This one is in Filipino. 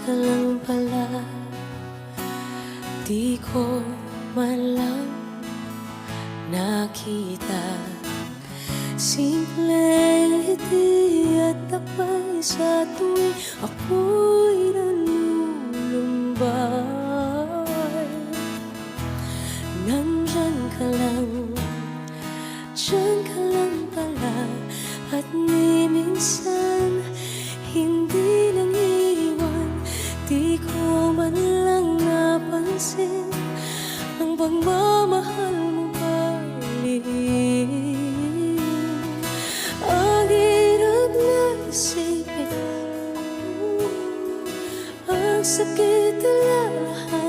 ka lang pala. Di ko man lang nakita. Simple ngiti at takbay sa tuwing ako'y nalulumbay. Nandyan ka lang, diyan ka lang pala. At ni minsan hindi nang iwan. Di ko man lang napansin ang pagmamahal mo palihim. Ang hirap na isipin, ang sakit alalahanin.